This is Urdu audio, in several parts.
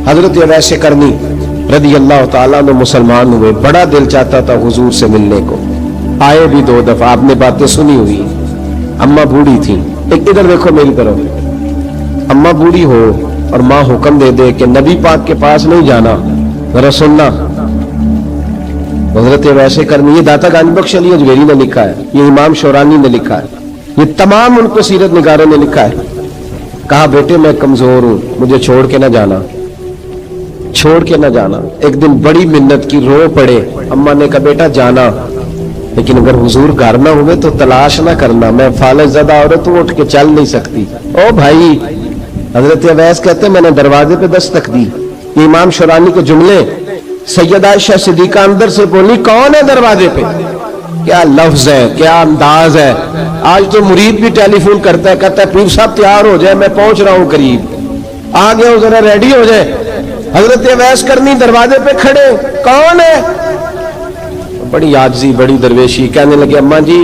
حضرت اویس کرنی رضی اللہ تعالیٰ عنہ مسلمان ہوئے، بڑا دل چاہتا تھا حضور سے ملنے کو، آئے بھی 2 دفعہ، آپ نے باتیں سنی ہوئی، اماں بوڑھی تھی، ایک ادھر دیکھو میری طرف، اماں بوڑھی ہو اور ماں حکم دے دے کہ نبی پاک کے پاس نہیں جانا، ذرا سننا۔ حضرت اویس کرنی، یہ داتا گانج بخش علی اجمیری نے لکھا ہے، یہ امام شورانی نے لکھا ہے، یہ تمام ان کو سیرت نگاروں نے لکھا ہے، کہا بیٹے میں کمزور ہوں، مجھے چھوڑ کے نہ جانا، چھوڑ کے نہ جانا۔ ایک دن بڑی منت کی، رو پڑے، اماں نے کہا بیٹا جانا، لیکن اگر حضور گھر نہ ہوئے تو تلاش نہ کرنا، میں فالج زدہ عورت ہوں، اٹھ کے چل نہیں سکتی۔ او بھائی، حضرت اویس کہتے ہیں میں نے دروازے پہ دستک دی، یہ امام شورانی کے جملے، سیدہ عائشہ صدیقہ اندر سے بولی کون ہے دروازے پہ؟ کیا لفظ ہے، کیا انداز ہے! آج تو مرید بھی ٹیلی فون کرتا ہے، کہتا ہے پیر صاحب تیار ہو جائے، میں پہنچ رہا ہوں قریب، آ گیا ہوں، ذرا ریڈی ہو جائے۔ حضرت اویس کرنی دروازے پہ کھڑے، کون ہے؟ بڑی عاجزی، بڑی درویشی، کہنے لگے اماں جی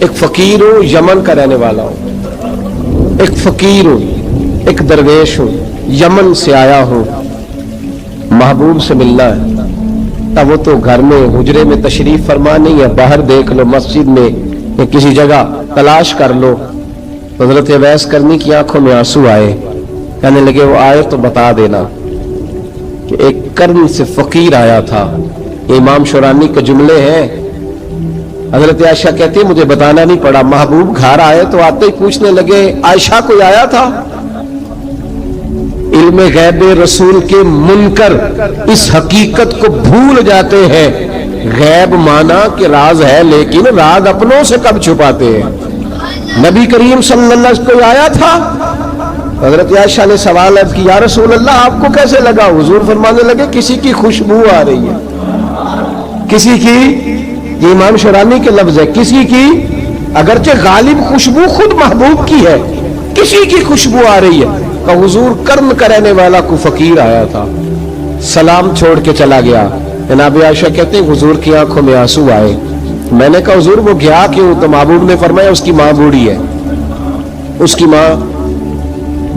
ایک فقیر ہوں، یمن کا رہنے والا ہوں، ایک فقیر ہوں، ایک درویش ہوں، یمن سے آیا ہوں، محبوب سے ملنا ہے۔ تب وہ تو گھر میں حجرے میں تشریف فرما نہیں ہے، باہر دیکھ لو، مسجد میں یا کسی جگہ تلاش کر لو۔ حضرت اویس کرنی کی آنکھوں میں آنسو آئے، کہنے لگے وہ آئے تو بتا دینا کہ ایک کرن سے فقیر آیا تھا، یہ امام شورانی کے جملے ہیں۔ حضرت عائشہ کہتی ہے مجھے بتانا نہیں پڑا، محبوب گھر آئے تو آتے ہی پوچھنے لگے عائشہ کوئی آیا تھا؟ علم غیب رسول کے منکر اس حقیقت کو بھول جاتے ہیں، غیب مانا کہ راز ہے، لیکن راز اپنوں سے کب چھپاتے ہیں۔ نبی کریم صلی اللہ علیہ وسلم کوئی آیا تھا؟ حضرت عائشہ نے سوال عرض کیا یا رسول اللہ آپ کو کیسے لگا؟ حضور فرمانے لگے کسی کی خوشبو آ رہی ہے، کسی کی، یہ امام شورانی کے لفظ ہے، کسی کی، اگرچہ غالب خوشبو خود محبوب کی ہے، کسی کی خوشبو آ رہی ہے۔ کہ حضور کرم کرنے والا کو فقیر آیا تھا، سلام چھوڑ کے چلا گیا۔ جناب عائشہ کہتے ہیں حضور کی آنکھوں میں آنسو آئے، میں نے کہا حضور وہ گیا کیوں؟ تو محبوب نے فرمایا اس کی ماں بوڑھی ہے، اس کی ماں،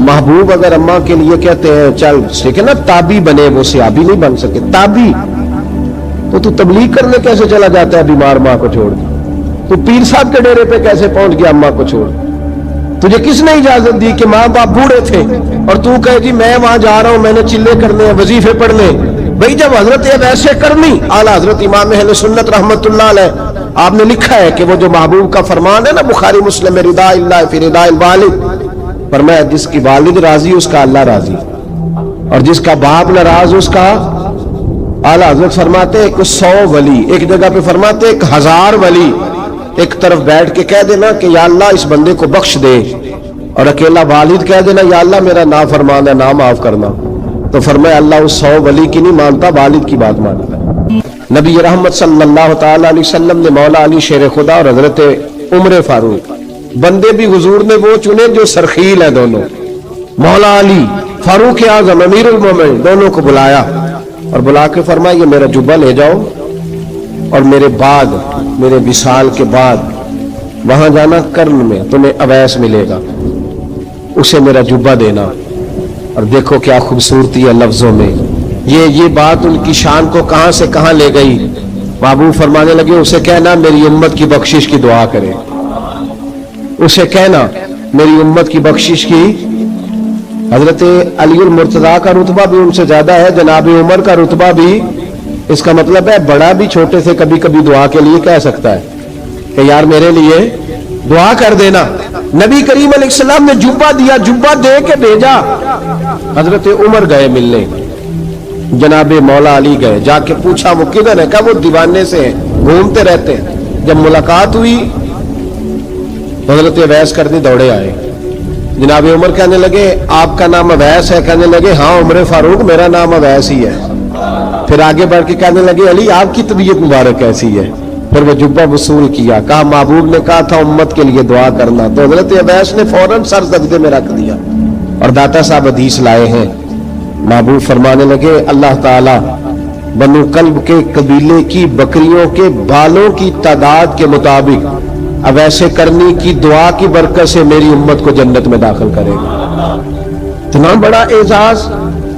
محبوب اگر اماں کے لیے کہتے ہیں چل ٹھیک ہے نا تابی بنے، وہ صحابی نہیں بن سکے، تابی تو تبلیغ کرنے کیسے چلا جاتا ہے بیمار ماں کو چھوڑ کے؟ تو پیر صاحب کے ڈیرے پہ کیسے پہنچ گیا اماں کو چھوڑ؟ تجھے کس نے اجازت دی کہ ماں باپ بوڑھے تھے اور تو کہے جی میں وہاں جا رہا ہوں، میں نے چلے کرنے ہیں، وظیفے پڑھنے؟ بھئی جب حضرت اویس کرنی اعلیٰ حضرت امام اہل سنت رحمت اللہ علیہ آپ نے لکھا ہے کہ وہ جو محبوب کا فرمان ہے نا بخاری مسلم میں، رضا اللہ فی رضا الوالد، فرمایا جس کی والد راضی اس کا اللہ راضی، اور جس کا باپ ناراض اس کا اعلیٰ حضرت فرماتے ایک 100 ولی، ایک جگہ پہ فرماتے 1000 ولی ایک طرف بیٹھ کے کہہ دینا کہ یا اللہ اس بندے کو بخش دے، اور اکیلا والد کہہ دینا یا اللہ میرا نافرمان ہے نہ معاف کرنا، تو فرمایا اللہ اس 100 ولی کی نہیں مانتا، والد کی بات مانتا ہے۔ نبی رحمت صلی اللہ تعالی علیہ وسلم نے مولا علی شیر خدا اور حضرت عمر فاروق بندے بھی حضور نے وہ چنے جو سرخیل ہیں دونوں، مولا علی فاروق اعظم امیر المومنین، دونوں کو بلایا اور بلا کے فرمایا یہ میرا جبہ لے جاؤ اور میرے بعد، میرے وصال کے بعد وہاں جانا کرن میں تمہیں اویس ملے گا، اسے میرا جبہ دینا۔ اور دیکھو کیا خوبصورتی ہے لفظوں میں، یہ بات ان کی شان کو کہاں سے کہاں لے گئی۔ محبوب فرمانے لگے اسے کہنا میری امت کی بخشش کی دعا کرے، اسے کہنا میری امت کی بخشش کی۔ حضرت علی المرتضیٰ کا رتبہ بھی ان سے زیادہ ہے، جناب عمر کا رتبہ بھی، اس کا مطلب ہے بڑا بھی چھوٹے سے کبھی کبھی دعا کے لیے کہہ سکتا ہے کہ یار میرے لیے دعا کر دینا۔ نبی کریم علیہ السلام نے جبہ دیا، جبہ دے کے بھیجا، حضرت عمر گئے ملنے، جناب مولا علی گئے، جا کے پوچھا وہ کدھر ہے؟ کہا وہ دیوانے سے ہیں، گھومتے رہتے ہیں۔ جب ملاقات ہوئی حضرت اویس کرنی دوڑے آئے، جناب عمر کہنے لگے آپ کا نام اویس ہے؟ کہنے لگے ہاں عمر فاروق میرا نام اویس ہی ہے۔ پھر آگے بڑھ کے کہنے لگے علی آپ کی طبیعت مبارک کیسی ہے؟ پھر وہ جبہ وصول کیا، کہا محبوب نے کہا تھا امت کے لیے دعا کرنا، تو حضرت اویس نے فوراً سر سجدے میں رکھ دیا۔ اور داتا صاحب حدیث لائے ہیں، محبوب فرمانے لگے اللہ تعالی بنو کلب کے قبیلے کی بکریوں کے بالوں کی تعداد کے مطابق اویس کرنی کی دعا کی برکت سے میری امت کو جنت میں داخل کرے گا۔ اتنا بڑا اعزاز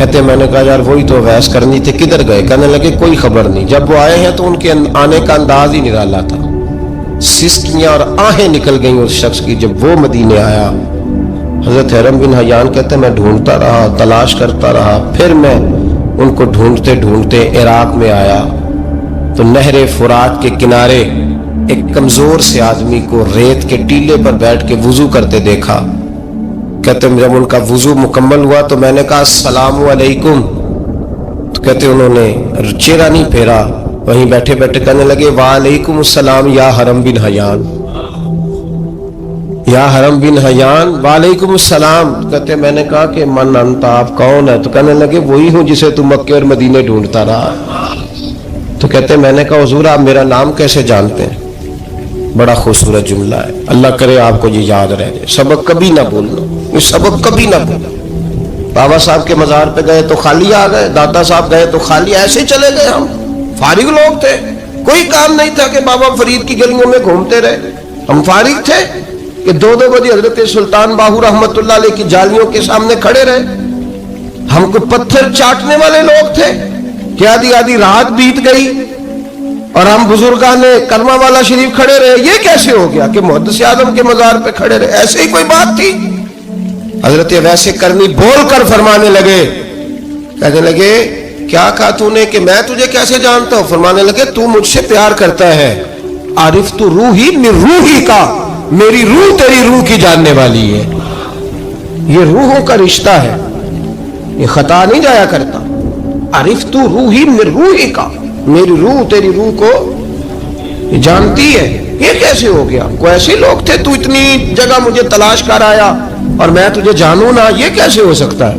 کہتے میں نے کہا یار وہی تو ویس کرنی تھی، کدھر گئے؟ کہنے لگے کوئی خبر نہیں، جب وہ آئے ہیں تو ان کے آنے کا انداز ہی نرالا تھا، سسکیاں اور آہیں نکل گئیں اس شخص کی جب وہ مدینے آیا۔ حضرت حرم بن حیان کہتے ہیں میں ڈھونڈتا رہا، تلاش کرتا رہا، پھر میں ان کو ڈھونڈتے ڈھونڈتے عراق میں آیا تو نہر فرات کے کنارے ایک کمزور سے آدمی کو ریت کے ٹیلے پر بیٹھ کے وضو کرتے دیکھا۔ کہتے ہیں جب ان کا وضو مکمل ہوا تو میں نے کہا السلام علیکم، تو کہتے ہیں انہوں نے چہرہ نہیں پھیرا، وہیں بیٹھے بیٹھے کہنے لگے وعلیکم السلام یا حرم بن حیان، یا حرم بن حیان وعلیکم السلام۔ کہتے ہیں میں نے کہا کہ من انت، آپ کون ہے؟ تو کہنے لگے وہی ہوں جسے تم مکے اور مدینے ڈھونڈتا رہا۔ تو کہتے ہیں میں نے کہا حضور آپ میرا نام کیسے جانتے ہیں؟ بڑا خوبصورت جملہ ہے، اللہ کرے آپ کو یہ یاد رہ جائے، سبق کبھی نہ بھولنا، یہ سبق کبھی نہ بھولنا۔ بابا صاحب کے مزار پہ گئے تو خالی آ گئے، دادا صاحب گئے تو خالی، ایسے ہی چلے گئے، ہم فارغ لوگ تھے، کوئی کام نہیں تھا کہ بابا فرید کی گلیوں میں گھومتے رہے، ہم فارغ تھے کہ 2 بجے حضرت سلطان باہو رحمت اللہ علیہ کی جالیوں کے سامنے کھڑے رہے، ہم کو پتھر چاٹنے والے لوگ تھے کہ آدھی آدھی رات بیت گئی اور ہم بزرگان کلمہ والا شریف کھڑے رہے۔ یہ کیسے ہو گیا کہ محدث اعظم کے مزار پہ کھڑے رہے؟ ایسے ہی کوئی بات تھی؟ حضرت ویسے کرنی بول کر فرمانے لگے، کہنے لگے کیا کہا تو نے کہ میں تجھے کیسے جانتا ہوں؟ فرمانے لگے تو مجھ سے پیار کرتا ہے، عارف تو روحی من روحی کا، میری روح تیری روح کی جاننے والی ہے، یہ روحوں کا رشتہ ہے، یہ خطا نہیں جایا کرتا۔ عارف تو روحی من روحی کا، میری روح تیری روح کو جانتی ہے۔ یہ کیسے ہو گیا؟ کوئی ایسے لوگ تھے تو اتنی جگہ مجھے تلاش کر آیا اور میں تجھے جانوں نہ؟ یہ کیسے ہو سکتا ہے؟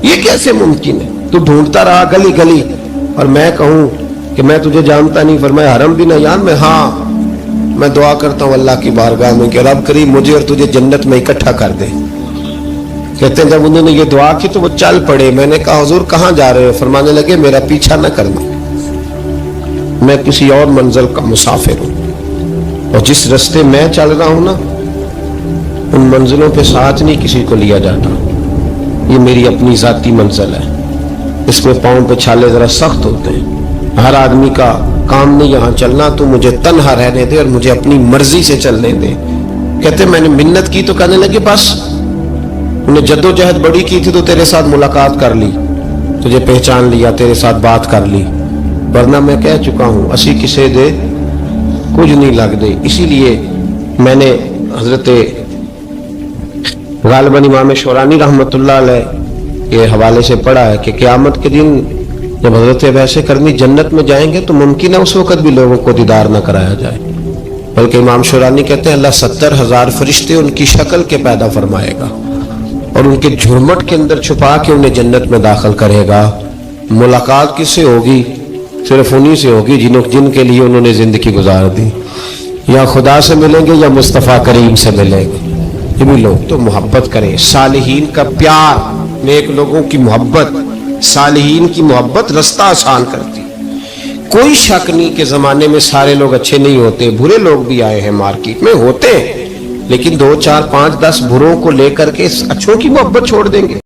یہ کیسے ممکن ہے؟ تو ڈھونڈتا رہا گلی گلی اور میں کہوں کہ میں تجھے جانتا نہیں؟ فرمایا حرم بن حیان میں، ہاں میں دعا کرتا ہوں اللہ کی بارگاہ میں کہ رب کریم مجھے اور تجھے جنت میں اکٹھا کر دے۔ کہتے ہیں جب انہوں نے یہ دعا کی تو وہ چل پڑے۔ میں نے کہا حضور کہاں جا رہے ہو؟ فرمانے لگے میرا پیچھا نہ کرنا، میں کسی اور منزل کا مسافر ہوں، اور جس رستے میں چل رہا ہوں نا ان منزلوں پہ ساتھ نہیں کسی کو لیا جاتا، یہ میری اپنی ذاتی منزل ہے، اس میں پاؤں پہ چھالے ذرا سخت ہوتے ہیں، ہر آدمی کا کام نہیں یہاں چلنا، تو مجھے تنہا رہنے دے اور مجھے اپنی مرضی سے چلنے دے۔ کہتے میں نے منت کی تو کہنے لگے بس انہیں جدوجہد بڑی کی تھی تو تیرے ساتھ ملاقات کر لی، تجھے پہچان لیا، تیرے ساتھ بات کر لی، ورنہ میں کہہ چکا ہوں اسی کسے دے کچھ نہیں لگ دے۔ اسی لیے میں نے حضرت غالباً امام شورانی رحمت اللہ علیہ کے حوالے سے پڑھا ہے کہ قیامت کے دن جب حضرت ویسے کرنی جنت میں جائیں گے تو ممکن ہے اس وقت بھی لوگوں کو دیدار نہ کرایا جائے، بلکہ امام شورانی کہتے ہیں اللہ 70,000 فرشتے ان کی شکل کے پیدا فرمائے گا اور ان کے جھرمٹ کے اندر چھپا کے انہیں جنت میں داخل کرے گا۔ ملاقات کس سے ہوگی؟ صرف انہی سے ہوگی جن کے لیے انہوں نے زندگی گزار دی، یا خدا سے ملیں گے یا مصطفیٰ کریم سے ملیں گے۔ یہ بھی لوگ تو محبت کریں، صالحین کا پیار، نیک لوگوں کی محبت، صالحین کی محبت رستہ آسان کرتی۔ کوئی شک نہیں کہ زمانے میں سارے لوگ اچھے نہیں ہوتے، برے لوگ بھی آئے ہیں مارکیٹ میں، ہوتے ہیں، لیکن 2 4 5 10 بروں کو لے کر کے اچھوں کی محبت چھوڑ دیں گے؟